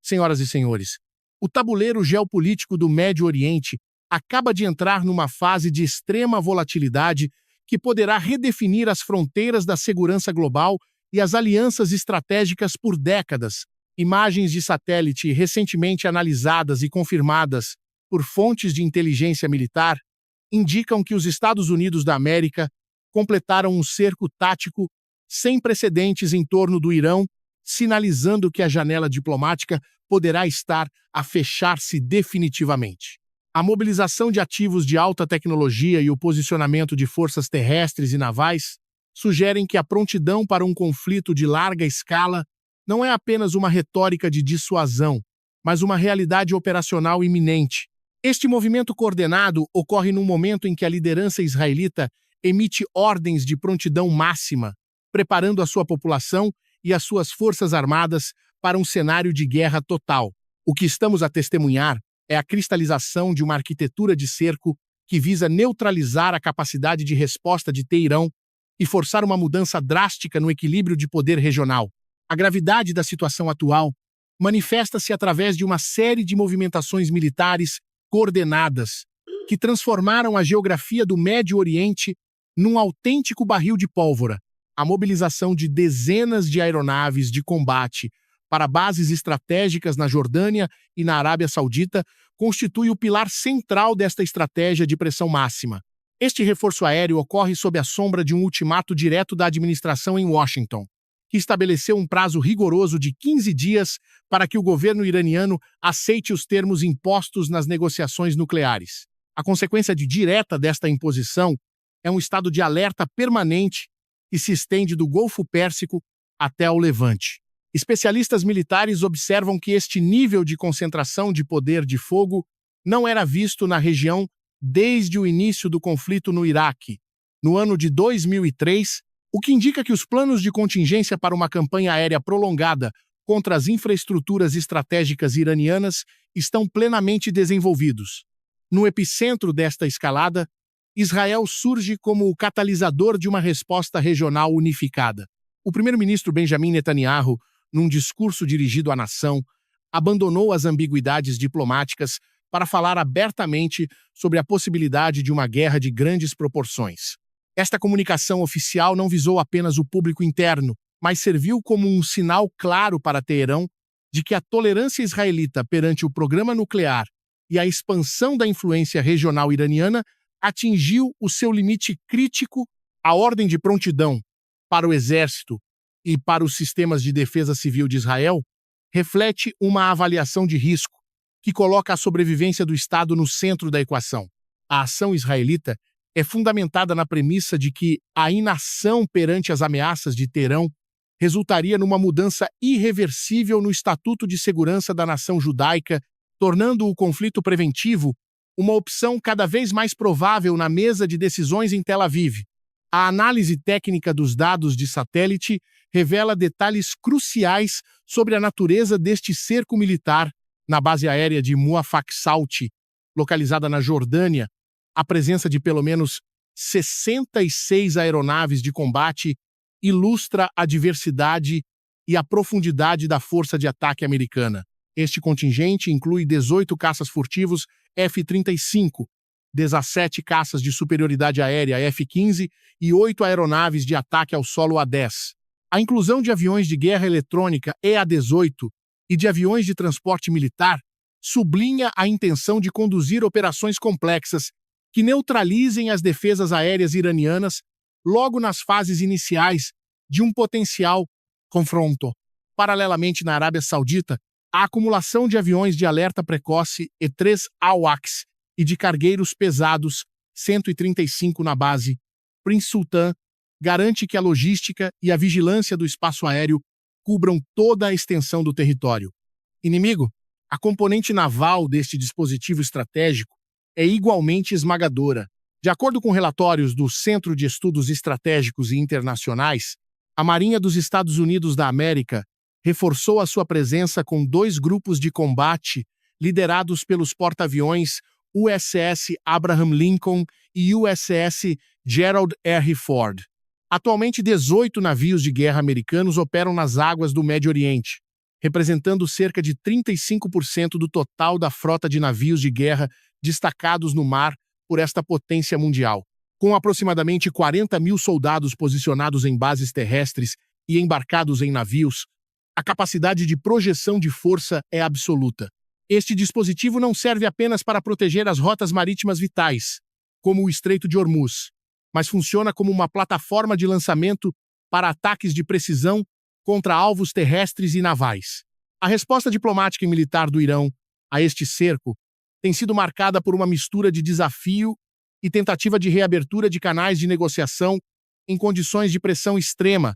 Senhoras e senhores, o tabuleiro geopolítico do Médio Oriente acaba de entrar numa fase de extrema volatilidade que poderá redefinir as fronteiras da segurança global e as alianças estratégicas por décadas. Imagens de satélite recentemente analisadas e confirmadas por fontes de inteligência militar indicam que os Estados Unidos da América completaram um cerco tático sem precedentes em torno do Irão, sinalizando que a janela diplomática poderá estar a fechar-se definitivamente. A mobilização de ativos de alta tecnologia e o posicionamento de forças terrestres e navais sugerem que a prontidão para um conflito de larga escala não é apenas uma retórica de dissuasão, mas uma realidade operacional iminente. Este movimento coordenado ocorre num momento em que a liderança israelita emite ordens de prontidão máxima, preparando a sua população e as suas forças armadas para um cenário de guerra total. O que estamos a testemunhar é a cristalização de uma arquitetura de cerco que visa neutralizar a capacidade de resposta de Teherão e forçar uma mudança drástica no equilíbrio de poder regional. A gravidade da situação atual manifesta-se através de uma série de movimentações militares coordenadas que transformaram a geografia do Médio Oriente num autêntico barril de pólvora. A mobilização de dezenas de aeronaves de combate para bases estratégicas na Jordânia e na Arábia Saudita constitui o pilar central desta estratégia de pressão máxima. Este reforço aéreo ocorre sob a sombra de um ultimato direto da administração em Washington, que estabeleceu um prazo rigoroso de 15 dias para que o governo iraniano aceite os termos impostos nas negociações nucleares. A consequência direta desta imposição é um estado de alerta permanente que se estende do Golfo Pérsico até ao Levante. Especialistas militares observam que este nível de concentração de poder de fogo não era visto na região desde o início do conflito no Iraque, no ano de 2003, o que indica que os planos de contingência para uma campanha aérea prolongada contra as infraestruturas estratégicas iranianas estão plenamente desenvolvidos. No epicentro desta escalada, Israel surge como o catalisador de uma resposta regional unificada. O primeiro-ministro Benjamin Netanyahu, num discurso dirigido à nação, abandonou as ambiguidades diplomáticas para falar abertamente sobre a possibilidade de uma guerra de grandes proporções. Esta comunicação oficial não visou apenas o público interno, mas serviu como um sinal claro para Teherão de que a tolerância israelita perante o programa nuclear e a expansão da influência regional iraniana atingiu o seu limite crítico. A ordem de prontidão para o exército e para os sistemas de defesa civil de Israel reflete uma avaliação de risco que coloca a sobrevivência do Estado no centro da equação. A ação israelita é fundamentada na premissa de que a inação perante as ameaças de Teherão resultaria numa mudança irreversível no Estatuto de Segurança da Nação Judaica, tornando o conflito preventivo uma opção cada vez mais provável na mesa de decisões em Tel Aviv. A análise técnica dos dados de satélite revela detalhes cruciais sobre a natureza deste cerco militar na base aérea de Muafaq Salti, localizada na Jordânia. A presença de pelo menos 66 aeronaves de combate ilustra a diversidade e a profundidade da força de ataque americana. Este contingente inclui 18 caças furtivos F-35, 17 caças de superioridade aérea F-15 e 8 aeronaves de ataque ao solo A-10. A inclusão de aviões de guerra eletrônica EA-18 e de aviões de transporte militar sublinha a intenção de conduzir operações complexas que neutralizem as defesas aéreas iranianas logo nas fases iniciais de um potencial confronto. Paralelamente, na Arábia Saudita, a acumulação de aviões de alerta precoce E-3 AWACS e de cargueiros pesados 135 na base Prince Sultan garante que a logística e a vigilância do espaço aéreo cubram toda a extensão do território. Inimigo, a componente naval deste dispositivo estratégico é igualmente esmagadora. De acordo com relatórios do Centro de Estudos Estratégicos e Internacionais, a Marinha dos Estados Unidos da América reforçou a sua presença com 2 grupos de combate liderados pelos porta-aviões USS Abraham Lincoln e USS Gerald R. Ford. Atualmente, 18 navios de guerra americanos operam nas águas do Médio Oriente, representando cerca de 35% do total da frota de navios de guerra destacados no mar por esta potência mundial. Com aproximadamente 40 mil soldados posicionados em bases terrestres e embarcados em navios, a capacidade de projeção de força é absoluta. Este dispositivo não serve apenas para proteger as rotas marítimas vitais, como o Estreito de Hormuz, mas funciona como uma plataforma de lançamento para ataques de precisão contra alvos terrestres e navais. A resposta diplomática e militar do Irão a este cerco tem sido marcada por uma mistura de desafio e tentativa de reabertura de canais de negociação em condições de pressão extrema.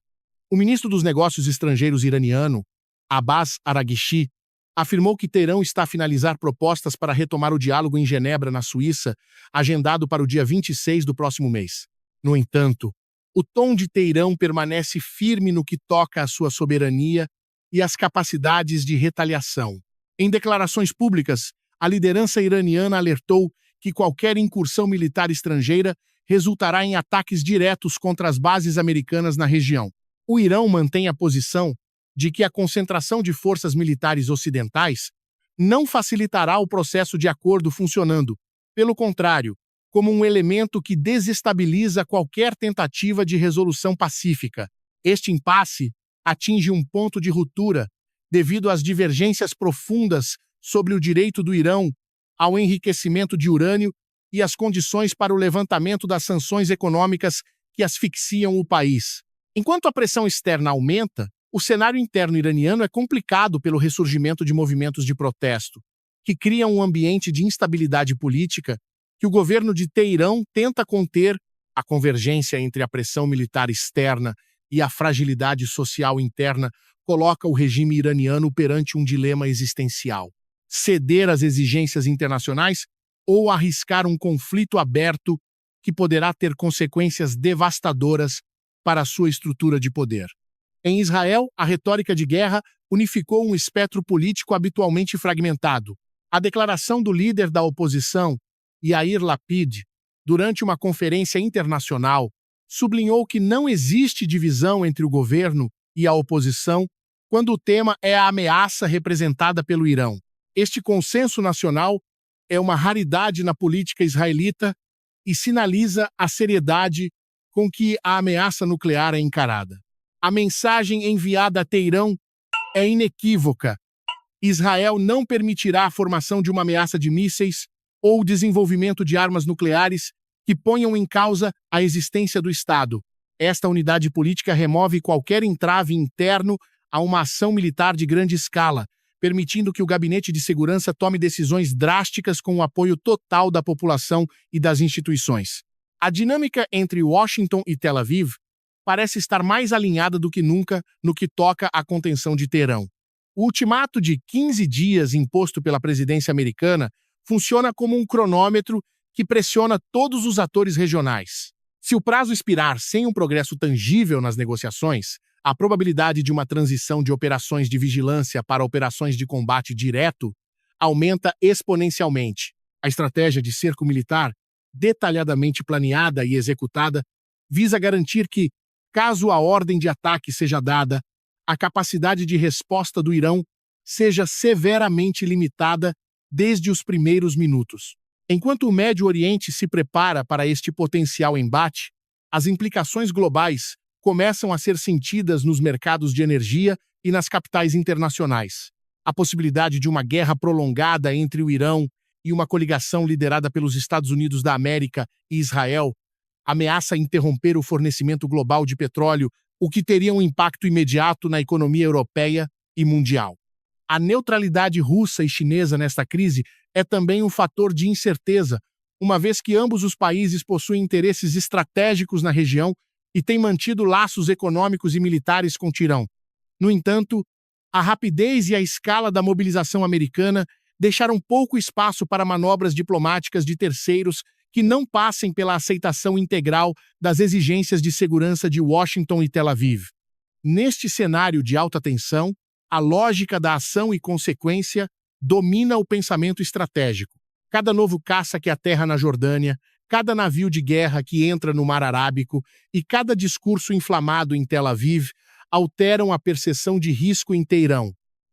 O ministro dos Negócios Estrangeiros iraniano, Abbas Araghchi, afirmou que Teherão está a finalizar propostas para retomar o diálogo em Genebra, na Suíça, agendado para o dia 26 do próximo mês. No entanto, o tom de Teherão permanece firme no que toca à sua soberania e às capacidades de retaliação. Em declarações públicas, a liderança iraniana alertou que qualquer incursão militar estrangeira resultará em ataques diretos contra as bases americanas na região. O Irão mantém a posição de que a concentração de forças militares ocidentais não facilitará o processo de acordo funcionando. Pelo contrário, como um elemento que desestabiliza qualquer tentativa de resolução pacífica. Este impasse atinge um ponto de ruptura devido às divergências profundas sobre o direito do Irão ao enriquecimento de urânio e as condições para o levantamento das sanções econômicas que asfixiam o país. Enquanto a pressão externa aumenta, o cenário interno iraniano é complicado pelo ressurgimento de movimentos de protesto, que criam um ambiente de instabilidade política que o governo de Teherão tenta conter. A convergência entre a pressão militar externa e a fragilidade social interna coloca o regime iraniano perante um dilema existencial: ceder às exigências internacionais ou arriscar um conflito aberto que poderá ter consequências devastadoras para a sua estrutura de poder. Em Israel, a retórica de guerra unificou um espectro político habitualmente fragmentado. A declaração do líder da oposição, Yair Lapid, durante uma conferência internacional, sublinhou que não existe divisão entre o governo e a oposição quando o tema é a ameaça representada pelo Irão. Este consenso nacional é uma raridade na política israelita e sinaliza a seriedade com que a ameaça nuclear é encarada. A mensagem enviada a Teherão é inequívoca. Israel não permitirá a formação de uma ameaça de mísseis ou o desenvolvimento de armas nucleares que ponham em causa a existência do Estado. Esta unidade política remove qualquer entrave interno a uma ação militar de grande escala, permitindo que o Gabinete de Segurança tome decisões drásticas com o apoio total da população e das instituições. A dinâmica entre Washington e Tel Aviv parece estar mais alinhada do que nunca no que toca à contenção de Teherão. O ultimato de 15 dias imposto pela presidência americana funciona como um cronômetro que pressiona todos os atores regionais. Se o prazo expirar sem um progresso tangível nas negociações, a probabilidade de uma transição de operações de vigilância para operações de combate direto aumenta exponencialmente. A estratégia de cerco militar, detalhadamente planeada e executada, visa garantir que, caso a ordem de ataque seja dada, a capacidade de resposta do Irão seja severamente limitada desde os primeiros minutos. Enquanto o Médio Oriente se prepara para este potencial embate, as implicações globais começam a ser sentidas nos mercados de energia e nas capitais internacionais. A possibilidade de uma guerra prolongada entre o Irão e uma coligação liderada pelos Estados Unidos da América e Israel ameaça interromper o fornecimento global de petróleo, o que teria um impacto imediato na economia europeia e mundial. A neutralidade russa e chinesa nesta crise é também um fator de incerteza, uma vez que ambos os países possuem interesses estratégicos na região e têm mantido laços econômicos e militares com Teherão. No entanto, a rapidez e a escala da mobilização americana deixaram pouco espaço para manobras diplomáticas de terceiros que não passem pela aceitação integral das exigências de segurança de Washington e Tel Aviv. Neste cenário de alta tensão, a lógica da ação e consequência domina o pensamento estratégico. Cada novo caça que aterra na Jordânia, cada navio de guerra que entra no Mar Arábico e cada discurso inflamado em Tel Aviv alteram a percepção de risco em Teherão.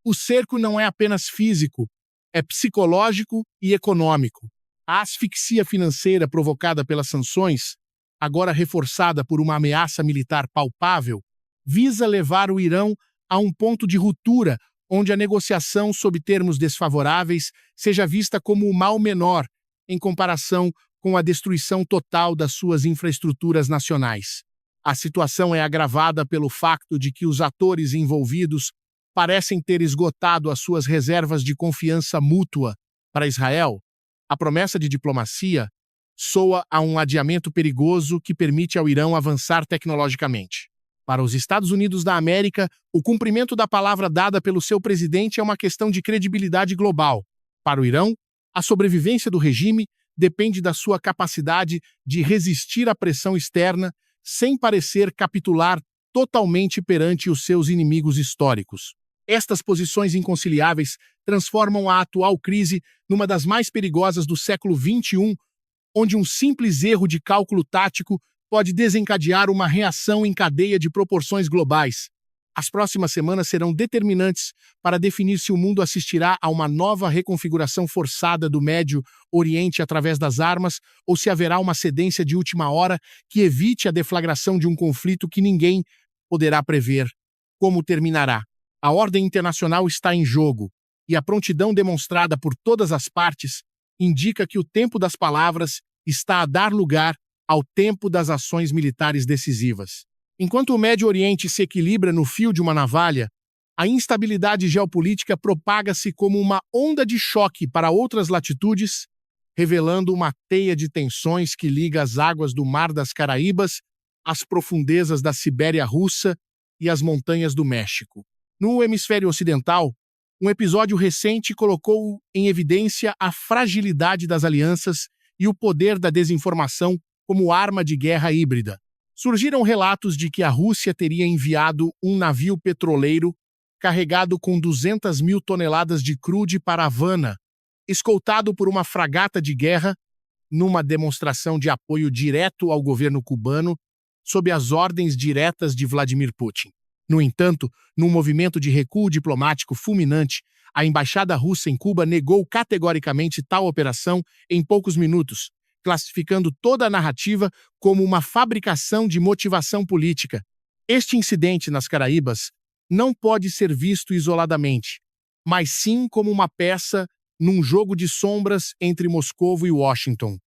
O cerco não é apenas físico, é psicológico e econômico. A asfixia financeira provocada pelas sanções, agora reforçada por uma ameaça militar palpável, visa levar o Irão a um ponto de ruptura onde a negociação sob termos desfavoráveis seja vista como o mal menor em comparação com a destruição total das suas infraestruturas nacionais. A situação é agravada pelo facto de que os atores envolvidos parecem ter esgotado as suas reservas de confiança mútua. Para Israel, a promessa de diplomacia soa a um adiamento perigoso que permite ao Irão avançar tecnologicamente. Para os Estados Unidos da América, o cumprimento da palavra dada pelo seu presidente é uma questão de credibilidade global. Para o Irão, a sobrevivência do regime depende da sua capacidade de resistir à pressão externa sem parecer capitular totalmente perante os seus inimigos históricos. Estas posições inconciliáveis transformam a atual crise numa das mais perigosas do século XXI, onde um simples erro de cálculo tático pode desencadear uma reação em cadeia de proporções globais. As próximas semanas serão determinantes para definir se o mundo assistirá a uma nova reconfiguração forçada do Médio Oriente através das armas ou se haverá uma cedência de última hora que evite a deflagração de um conflito que ninguém poderá prever como terminará. A ordem internacional está em jogo e a prontidão demonstrada por todas as partes indica que o tempo das palavras está a dar lugar ao tempo das ações militares decisivas. Enquanto o Médio Oriente se equilibra no fio de uma navalha, a instabilidade geopolítica propaga-se como uma onda de choque para outras latitudes, revelando uma teia de tensões que liga as águas do Mar das Caraíbas às profundezas da Sibéria russa e às montanhas do México. No hemisfério ocidental, um episódio recente colocou em evidência a fragilidade das alianças e o poder da desinformação como arma de guerra híbrida. Surgiram relatos de que a Rússia teria enviado um navio petroleiro carregado com 200 mil toneladas de crude para Havana, escoltado por uma fragata de guerra, numa demonstração de apoio direto ao governo cubano, sob as ordens diretas de Vladimir Putin. No entanto, num movimento de recuo diplomático fulminante, a embaixada russa em Cuba negou categoricamente tal operação em poucos minutos, classificando toda a narrativa como uma fabricação de motivação política. Este incidente nas Caraíbas não pode ser visto isoladamente, mas sim como uma peça num jogo de sombras entre Moscou e Washington.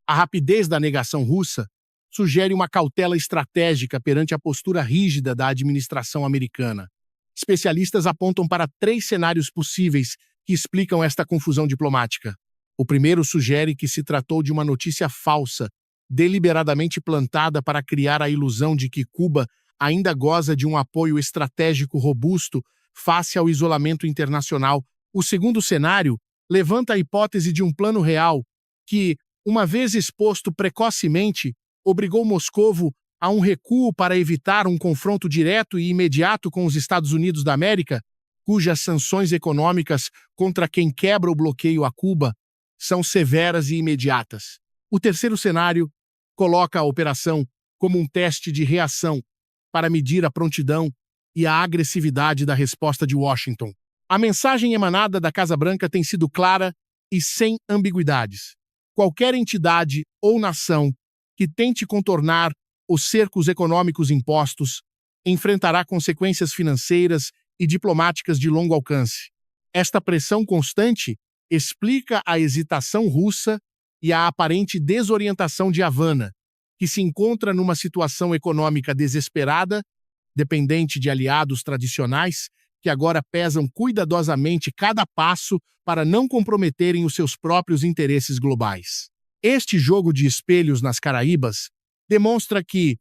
A rapidez da negação russa sugere uma cautela estratégica perante a postura rígida da administração americana. Especialistas apontam para 3 cenários possíveis que explicam esta confusão diplomática. O primeiro sugere que se tratou de uma notícia falsa, deliberadamente plantada para criar a ilusão de que Cuba ainda goza de um apoio estratégico robusto face ao isolamento internacional. O segundo cenário levanta a hipótese de um plano real que, uma vez exposto precocemente, obrigou Moscovo a um recuo para evitar um confronto direto e imediato com os Estados Unidos da América, cujas sanções econômicas contra quem quebra o bloqueio a Cuba são severas e imediatas. O terceiro cenário coloca a operação como um teste de reação para medir a prontidão e a agressividade da resposta de Washington. A mensagem emanada da Casa Branca tem sido clara e sem ambiguidades. Qualquer entidade ou nação que tente contornar os cercos econômicos impostos enfrentará consequências financeiras e diplomáticas de longo alcance. Esta pressão constante explica a hesitação russa e a aparente desorientação de Havana, que se encontra numa situação econômica desesperada, dependente de aliados tradicionais, que agora pesam cuidadosamente cada passo para não comprometerem os seus próprios interesses globais. Este jogo de espelhos nas Caraíbas demonstra que,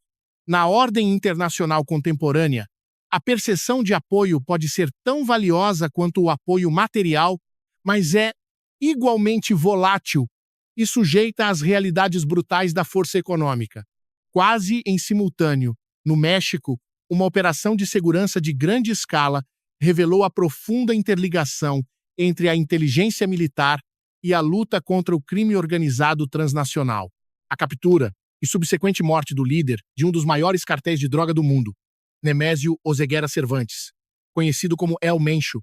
na ordem internacional contemporânea, a percepção de apoio pode ser tão valiosa quanto o apoio material, mas é igualmente volátil e sujeita às realidades brutais da força econômica. Quase em simultâneo, no México, uma operação de segurança de grande escala revelou a profunda interligação entre a inteligência militar e a luta contra o crime organizado transnacional. A captura e subsequente morte do líder de um dos maiores cartéis de droga do mundo, Nemésio Oseguera Cervantes, conhecido como El Mencho,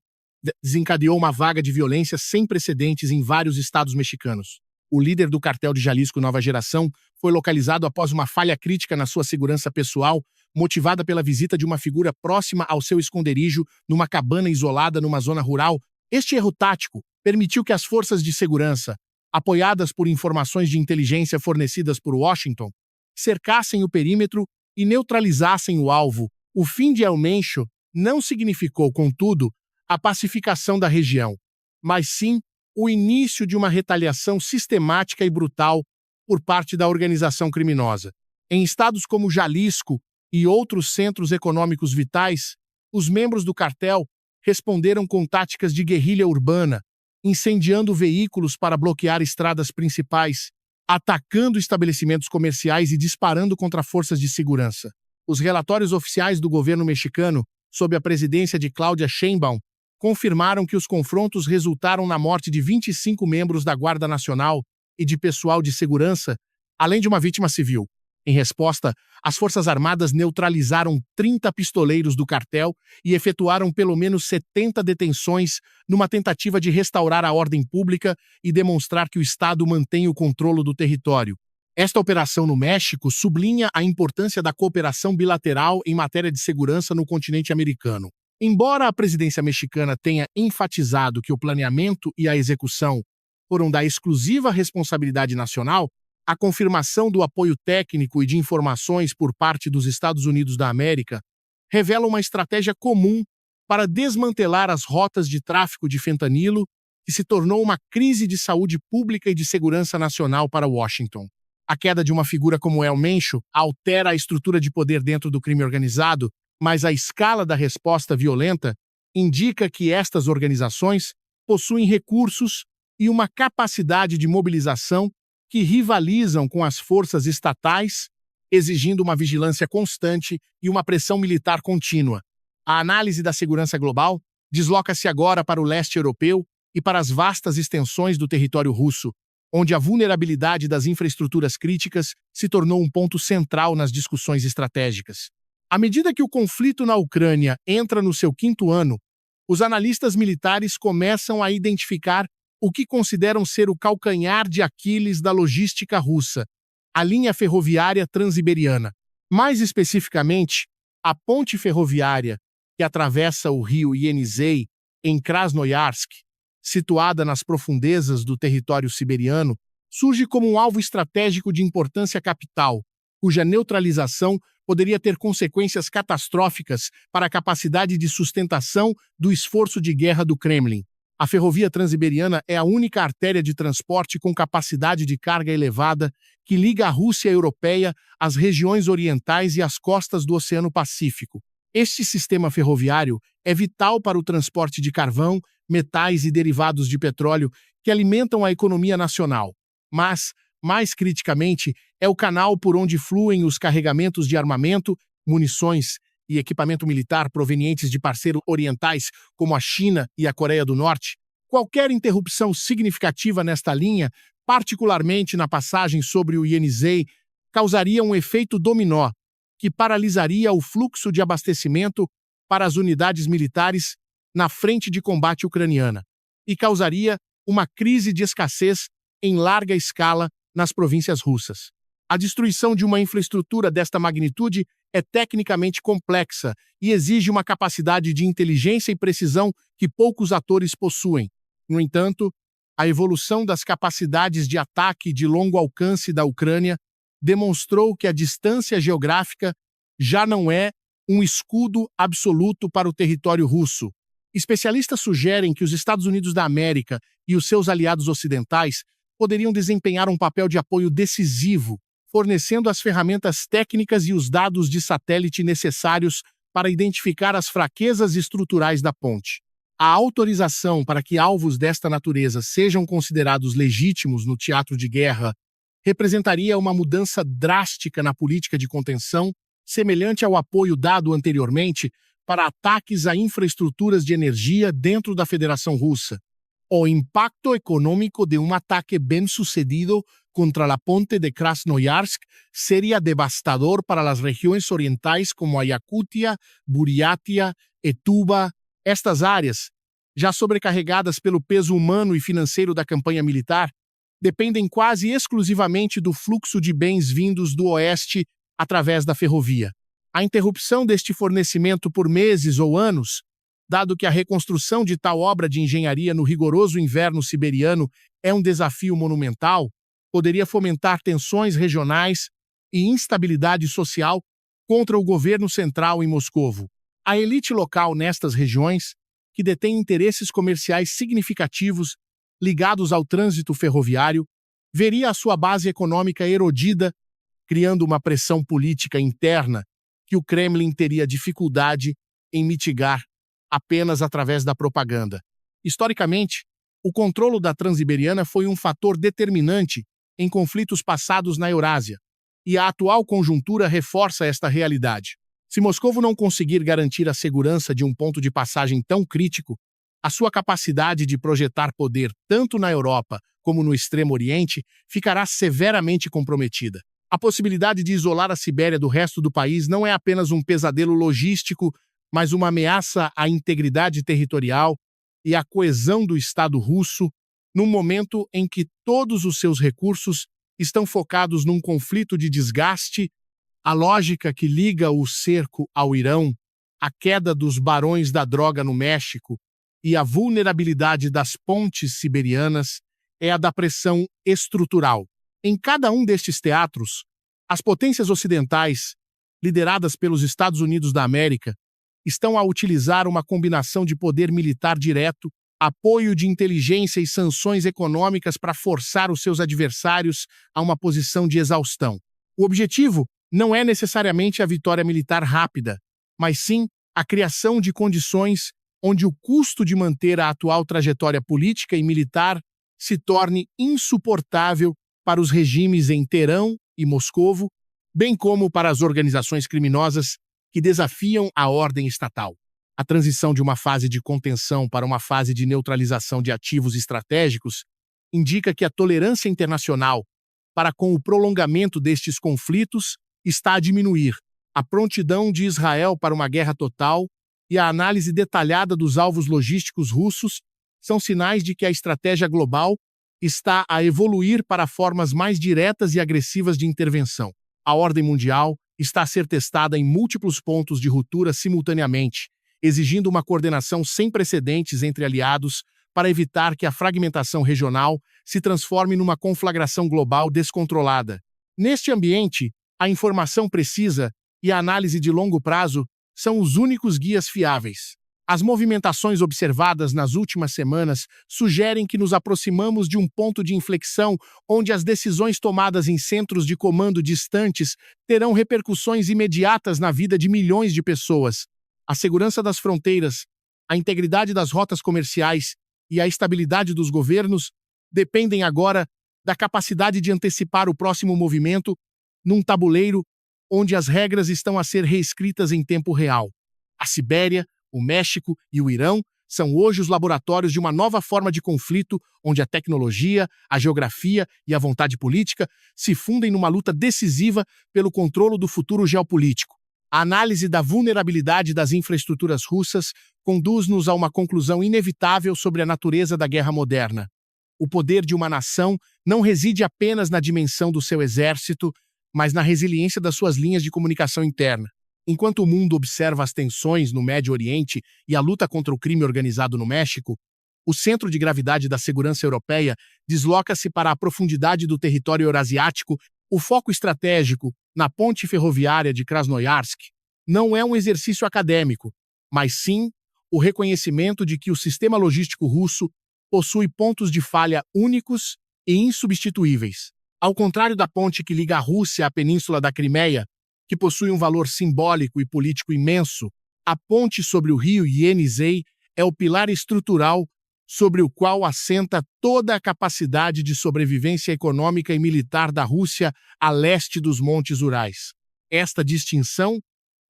desencadeou uma vaga de violência sem precedentes em vários estados mexicanos. O líder do cartel de Jalisco Nova Geração foi localizado após uma falha crítica na sua segurança pessoal, motivada pela visita de uma figura próxima ao seu esconderijo numa cabana isolada numa zona rural. Este erro tático permitiu que as forças de segurança, apoiadas por informações de inteligência fornecidas por Washington, cercassem o perímetro e neutralizassem o alvo. O fim de El Mencho não significou, contudo, a pacificação da região, mas sim o início de uma retaliação sistemática e brutal por parte da organização criminosa. Em estados como Jalisco e outros centros econômicos vitais, os membros do cartel responderam com táticas de guerrilha urbana, incendiando veículos para bloquear estradas principais, atacando estabelecimentos comerciais e disparando contra forças de segurança. Os relatórios oficiais do governo mexicano, sob a presidência de Claudia Sheinbaum, confirmaram que os confrontos resultaram na morte de 25 membros da Guarda Nacional e de pessoal de segurança, além de uma vítima civil. Em resposta, as Forças Armadas neutralizaram 30 pistoleiros do cartel e efetuaram pelo menos 70 detenções numa tentativa de restaurar a ordem pública e demonstrar que o Estado mantém o controle do território. Esta operação no México sublinha a importância da cooperação bilateral em matéria de segurança no continente americano. Embora a presidência mexicana tenha enfatizado que o planeamento e a execução foram da exclusiva responsabilidade nacional, a confirmação do apoio técnico e de informações por parte dos Estados Unidos da América revela uma estratégia comum para desmantelar as rotas de tráfico de fentanilo, que se tornou uma crise de saúde pública e de segurança nacional para Washington. A queda de uma figura como El Mencho altera a estrutura de poder dentro do crime organizado, mas a escala da resposta violenta indica que estas organizações possuem recursos e uma capacidade de mobilização que rivalizam com as forças estatais, exigindo uma vigilância constante e uma pressão militar contínua. A análise da segurança global desloca-se agora para o leste europeu e para as vastas extensões do território russo, onde a vulnerabilidade das infraestruturas críticas se tornou um ponto central nas discussões estratégicas. À medida que o conflito na Ucrânia entra no seu 5º ano, os analistas militares começam a identificar o que consideram ser o calcanhar de Aquiles da logística russa, a linha ferroviária transiberiana. Mais especificamente, a ponte ferroviária que atravessa o rio Yenisei em Krasnoyarsk, situada nas profundezas do território siberiano, surge como um alvo estratégico de importância capital, cuja neutralização poderia ter consequências catastróficas para a capacidade de sustentação do esforço de guerra do Kremlin. A ferrovia transiberiana é a única artéria de transporte com capacidade de carga elevada que liga a Rússia europeia às regiões orientais e às costas do Oceano Pacífico. Este sistema ferroviário é vital para o transporte de carvão, metais e derivados de petróleo que alimentam a economia nacional. Mas, mais criticamente, é o canal por onde fluem os carregamentos de armamento, munições e equipamento militar provenientes de parceiros orientais como a China e a Coreia do Norte. Qualquer interrupção significativa nesta linha, particularmente na passagem sobre o Yenisei, causaria um efeito dominó, que paralisaria o fluxo de abastecimento para as unidades militares na frente de combate ucraniana e causaria uma crise de escassez em larga escala nas províncias russas. A destruição de uma infraestrutura desta magnitude é tecnicamente complexa e exige uma capacidade de inteligência e precisão que poucos atores possuem. No entanto, a evolução das capacidades de ataque de longo alcance da Ucrânia demonstrou que a distância geográfica já não é um escudo absoluto para o território russo. Especialistas sugerem que os Estados Unidos da América e os seus aliados ocidentais poderiam desempenhar um papel de apoio decisivo, fornecendo as ferramentas técnicas e os dados de satélite necessários para identificar as fraquezas estruturais da ponte. A autorização para que alvos desta natureza sejam considerados legítimos no teatro de guerra representaria uma mudança drástica na política de contenção, semelhante ao apoio dado anteriormente para ataques a infraestruturas de energia dentro da Federação Russa. O impacto econômico de um ataque bem-sucedido contra a ponte de Krasnoyarsk seria devastador para as regiões orientais como a Yakutia, Buriatia e Tuva. Estas áreas, já sobrecarregadas pelo peso humano e financeiro da campanha militar, dependem quase exclusivamente do fluxo de bens vindos do Oeste através da ferrovia. A interrupção deste fornecimento por meses ou anos, dado que a reconstrução de tal obra de engenharia no rigoroso inverno siberiano é um desafio monumental, poderia fomentar tensões regionais e instabilidade social contra o governo central em Moscovo. A elite local nestas regiões, que detém interesses comerciais significativos ligados ao trânsito ferroviário, veria a sua base econômica erodida, criando uma pressão política interna que o Kremlin teria dificuldade em mitigar apenas através da propaganda. Historicamente, o controlo da Transiberiana foi um fator determinante em conflitos passados na Eurásia, e a atual conjuntura reforça esta realidade. Se Moscovo não conseguir garantir a segurança de um ponto de passagem tão crítico, a sua capacidade de projetar poder tanto na Europa como no Extremo Oriente ficará severamente comprometida. A possibilidade de isolar a Sibéria do resto do país não é apenas um pesadelo logístico, mas uma ameaça à integridade territorial e à coesão do Estado russo, num momento em que todos os seus recursos estão focados num conflito de desgaste. A lógica que liga o cerco ao Irão, a queda dos barões da droga no México e a vulnerabilidade das pontes siberianas é a da pressão estrutural. Em cada um destes teatros, as potências ocidentais, lideradas pelos Estados Unidos da América, estão a utilizar uma combinação de poder militar direto, apoio de inteligência e sanções econômicas para forçar os seus adversários a uma posição de exaustão. O objetivo não é necessariamente a vitória militar rápida, mas sim a criação de condições onde o custo de manter a atual trajetória política e militar se torne insuportável para os regimes em Teherã e Moscovo, bem como para as organizações criminosas que desafiam a ordem estatal. A transição de uma fase de contenção para uma fase de neutralização de ativos estratégicos indica que a tolerância internacional para com o prolongamento destes conflitos está a diminuir. A prontidão de Israel para uma guerra total e a análise detalhada dos alvos logísticos russos são sinais de que a estratégia global está a evoluir para formas mais diretas e agressivas de intervenção. A ordem mundial está a ser testada em múltiplos pontos de ruptura simultaneamente, exigindo uma coordenação sem precedentes entre aliados para evitar que a fragmentação regional se transforme numa conflagração global descontrolada. Neste ambiente, a informação precisa e a análise de longo prazo são os únicos guias fiáveis. As movimentações observadas nas últimas semanas sugerem que nos aproximamos de um ponto de inflexão onde as decisões tomadas em centros de comando distantes terão repercussões imediatas na vida de milhões de pessoas. A segurança das fronteiras, a integridade das rotas comerciais e a estabilidade dos governos dependem agora da capacidade de antecipar o próximo movimento num tabuleiro onde as regras estão a ser reescritas em tempo real. A Sibéria, o México e o Irão são hoje os laboratórios de uma nova forma de conflito onde a tecnologia, a geografia e a vontade política se fundem numa luta decisiva pelo controle do futuro geopolítico. A análise da vulnerabilidade das infraestruturas russas conduz-nos a uma conclusão inevitável sobre a natureza da guerra moderna. O poder de uma nação não reside apenas na dimensão do seu exército, mas na resiliência das suas linhas de comunicação interna. Enquanto o mundo observa as tensões no Médio Oriente e a luta contra o crime organizado no México, o centro de gravidade da segurança europeia desloca-se para a profundidade do território eurasiático. O foco estratégico na ponte ferroviária de Krasnoyarsk não é um exercício acadêmico, mas sim o reconhecimento de que o sistema logístico russo possui pontos de falha únicos e insubstituíveis. Ao contrário da ponte que liga a Rússia à Península da Crimeia, que possui um valor simbólico e político imenso, a ponte sobre o rio Yenisei é o pilar estrutural sobre o qual assenta toda a capacidade de sobrevivência econômica e militar da Rússia a leste dos Montes Urais. Esta distinção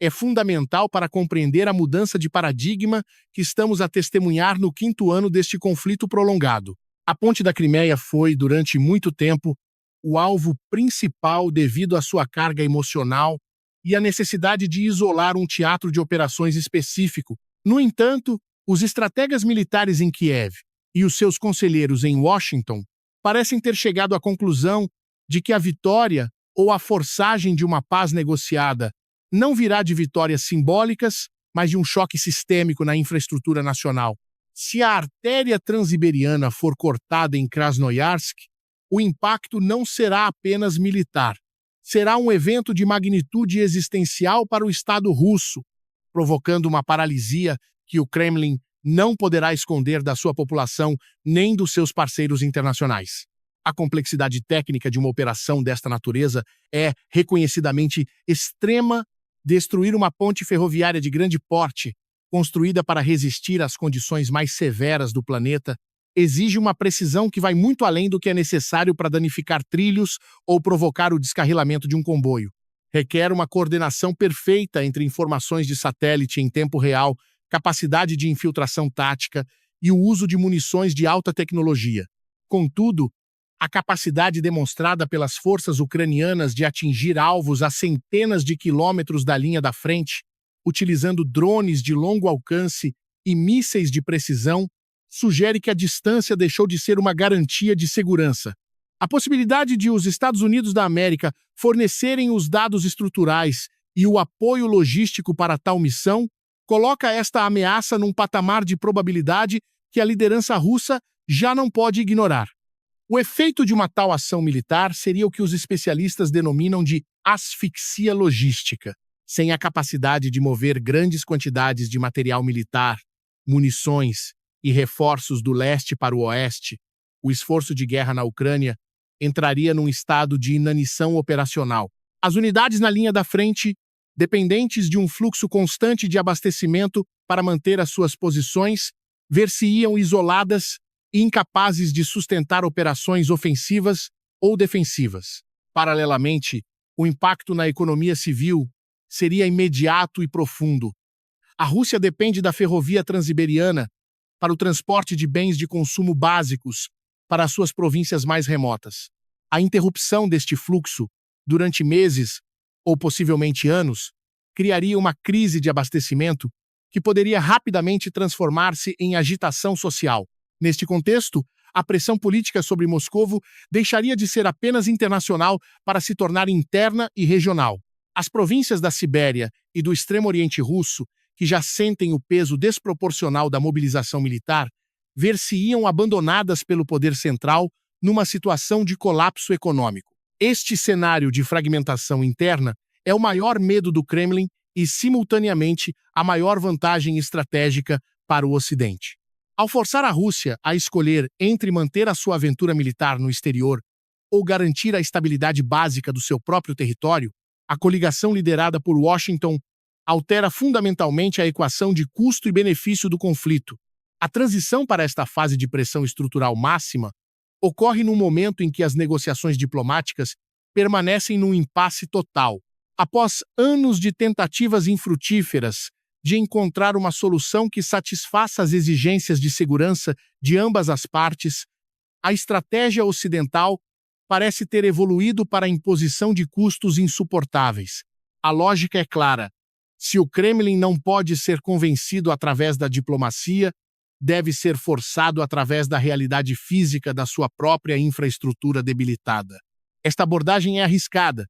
é fundamental para compreender a mudança de paradigma que estamos a testemunhar no 5º ano deste conflito prolongado. A ponte da Crimeia foi, durante muito tempo, o alvo principal devido à sua carga emocional e à necessidade de isolar um teatro de operações específico. No entanto, Os estrategas militares em Kiev e os seus conselheiros em Washington parecem ter chegado à conclusão de que a vitória ou a forçagem de uma paz negociada não virá de vitórias simbólicas, mas de um choque sistêmico na infraestrutura nacional. Se a artéria transiberiana for cortada em Krasnoyarsk, o impacto não será apenas militar. Será um evento de magnitude existencial para o Estado russo, provocando uma paralisia que o Kremlin não poderá esconder da sua população nem dos seus parceiros internacionais. A complexidade técnica de uma operação desta natureza é reconhecidamente extrema. Destruir uma ponte ferroviária de grande porte, construída para resistir às condições mais severas do planeta, exige uma precisão que vai muito além do que é necessário para danificar trilhos ou provocar o descarrilamento de um comboio. Requer uma coordenação perfeita entre informações de satélite em tempo real, capacidade de infiltração tática e o uso de munições de alta tecnologia. Contudo, a capacidade demonstrada pelas forças ucranianas de atingir alvos a centenas de quilômetros da linha da frente, utilizando drones de longo alcance e mísseis de precisão, sugere que a distância deixou de ser uma garantia de segurança. A possibilidade de os Estados Unidos da América fornecerem os dados estruturais e o apoio logístico para tal missão coloca esta ameaça num patamar de probabilidade que a liderança russa já não pode ignorar. O efeito de uma tal ação militar seria o que os especialistas denominam de asfixia logística. Sem a capacidade de mover grandes quantidades de material militar, munições e reforços do leste para o oeste, o esforço de guerra na Ucrânia entraria num estado de inanição operacional. As unidades na linha da frente, dependentes de um fluxo constante de abastecimento para manter as suas posições, ver-se-iam isoladas e incapazes de sustentar operações ofensivas ou defensivas. Paralelamente, o impacto na economia civil seria imediato e profundo. A Rússia depende da ferrovia transiberiana para o transporte de bens de consumo básicos para as suas províncias mais remotas. A interrupção deste fluxo, durante meses ou possivelmente anos, criaria uma crise de abastecimento que poderia rapidamente transformar-se em agitação social. Neste contexto, a pressão política sobre Moscovo deixaria de ser apenas internacional para se tornar interna e regional. As províncias da Sibéria e do Extremo Oriente Russo, que já sentem o peso desproporcional da mobilização militar, ver-se-iam abandonadas pelo poder central numa situação de colapso econômico. Este cenário de fragmentação interna é o maior medo do Kremlin e, simultaneamente, a maior vantagem estratégica para o Ocidente. Ao forçar a Rússia a escolher entre manter a sua aventura militar no exterior ou garantir a estabilidade básica do seu próprio território, a coligação liderada por Washington altera fundamentalmente a equação de custo e benefício do conflito. A transição para esta fase de pressão estrutural máxima ocorre num momento em que as negociações diplomáticas permanecem num impasse total. Após anos de tentativas infrutíferas de encontrar uma solução que satisfaça as exigências de segurança de ambas as partes, a estratégia ocidental parece ter evoluído para a imposição de custos insuportáveis. A lógica é clara. Se o Kremlin não pode ser convencido através da diplomacia, deve ser forçado através da realidade física da sua própria infraestrutura debilitada. Esta abordagem é arriscada,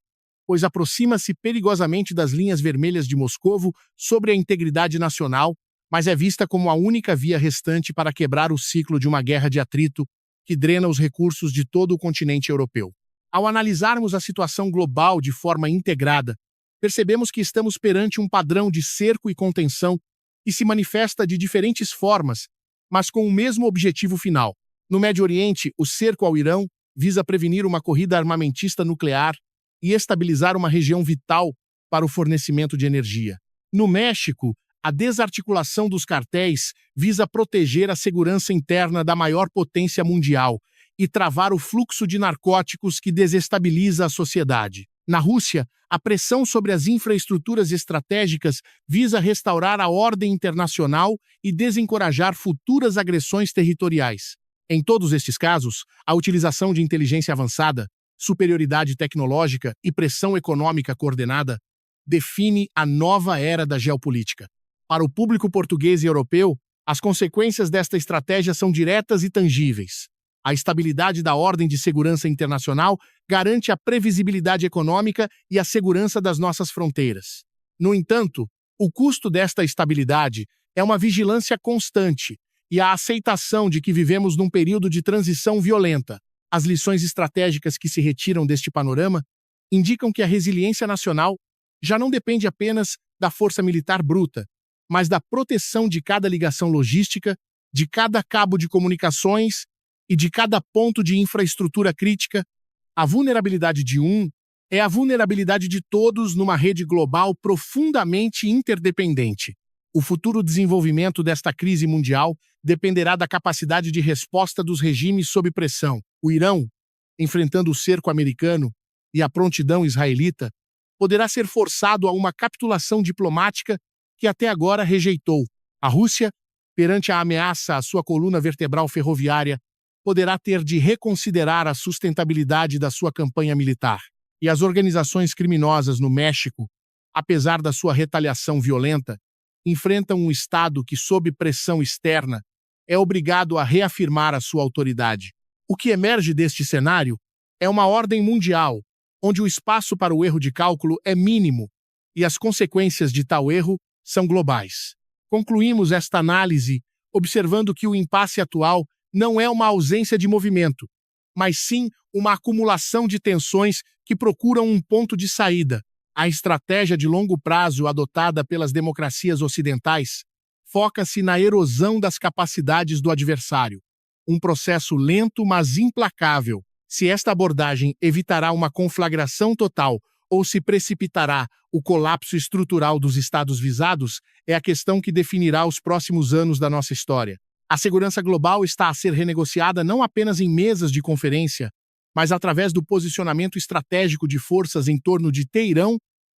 pois aproxima-se perigosamente das linhas vermelhas de Moscovo sobre a integridade nacional, mas é vista como a única via restante para quebrar o ciclo de uma guerra de atrito que drena os recursos de todo o continente europeu. Ao analisarmos a situação global de forma integrada, percebemos que estamos perante um padrão de cerco e contenção que se manifesta de diferentes formas, mas com o mesmo objetivo final. No Médio Oriente, o cerco ao Irão visa prevenir uma corrida armamentista nuclear e estabilizar uma região vital para o fornecimento de energia. No México, a desarticulação dos cartéis visa proteger a segurança interna da maior potência mundial e travar o fluxo de narcóticos que desestabiliza a sociedade. Na Rússia, a pressão sobre as infraestruturas estratégicas visa restaurar a ordem internacional e desencorajar futuras agressões territoriais. Em todos estes casos, a utilização de inteligência avançada, superioridade tecnológica e pressão econômica coordenada define a nova era da geopolítica. Para o público português e europeu, As consequências desta estratégia são diretas e tangíveis. A estabilidade da ordem de segurança internacional garante a previsibilidade econômica e a segurança das nossas fronteiras. No entanto, o custo desta estabilidade é uma vigilância constante e a aceitação de que vivemos num período de transição violenta. As lições estratégicas que se retiram deste panorama indicam que a resiliência nacional já não depende apenas da força militar bruta, mas da proteção de cada ligação logística, de cada cabo de comunicações e de cada ponto de infraestrutura crítica. A vulnerabilidade de um é a vulnerabilidade de todos numa rede global profundamente interdependente. O futuro desenvolvimento desta crise mundial dependerá da capacidade de resposta dos regimes sob pressão. O Irão, enfrentando o cerco americano e a prontidão israelita, poderá ser forçado a uma capitulação diplomática que até agora rejeitou. A Rússia, perante a ameaça à sua coluna vertebral ferroviária, poderá ter de reconsiderar a sustentabilidade da sua campanha militar. E as organizações criminosas no México, apesar da sua retaliação violenta, enfrentam um Estado que, sob pressão externa, é obrigado a reafirmar a sua autoridade. O que emerge deste cenário é uma ordem mundial, onde o espaço para o erro de cálculo é mínimo e as consequências de tal erro são globais. Concluímos esta análise observando que o impasse atual não é uma ausência de movimento, mas sim uma acumulação de tensões que procuram um ponto de saída. A estratégia de longo prazo adotada pelas democracias ocidentais foca-se na erosão das capacidades do adversário, um processo lento mas implacável. Se esta abordagem evitará uma conflagração total ou se precipitará o colapso estrutural dos estados visados, é a questão que definirá os próximos anos da nossa história. A segurança global está a ser renegociada não apenas em mesas de conferência, mas através do posicionamento estratégico de forças em torno de Teherã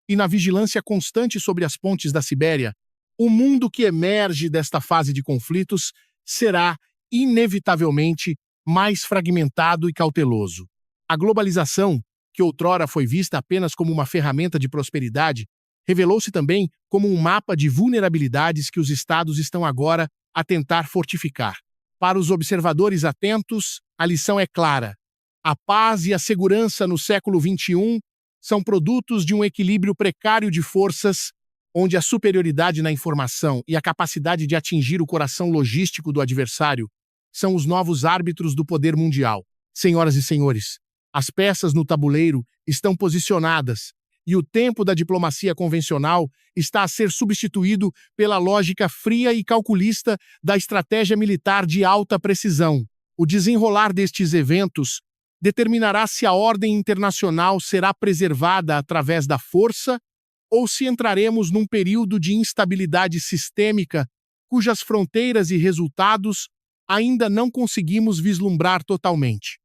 e na vigilância constante sobre as pontes da Sibéria. O mundo que emerge desta fase de conflitos será, inevitavelmente, mais fragmentado e cauteloso. A globalização, que outrora foi vista apenas como uma ferramenta de prosperidade, revelou-se também como um mapa de vulnerabilidades que os estados estão agora a tentar fortificar. Para os observadores atentos, a lição é clara. A paz e a segurança no século XXI são produtos de um equilíbrio precário de forças, onde a superioridade na informação e a capacidade de atingir o coração logístico do adversário são os novos árbitros do poder mundial. Senhoras e senhores, as peças no tabuleiro estão posicionadas e o tempo da diplomacia convencional está a ser substituído pela lógica fria e calculista da estratégia militar de alta precisão. O desenrolar destes eventos determinará se a ordem internacional será preservada através da força ou se entraremos num período de instabilidade sistêmica cujas fronteiras e resultados ainda não conseguimos vislumbrar totalmente.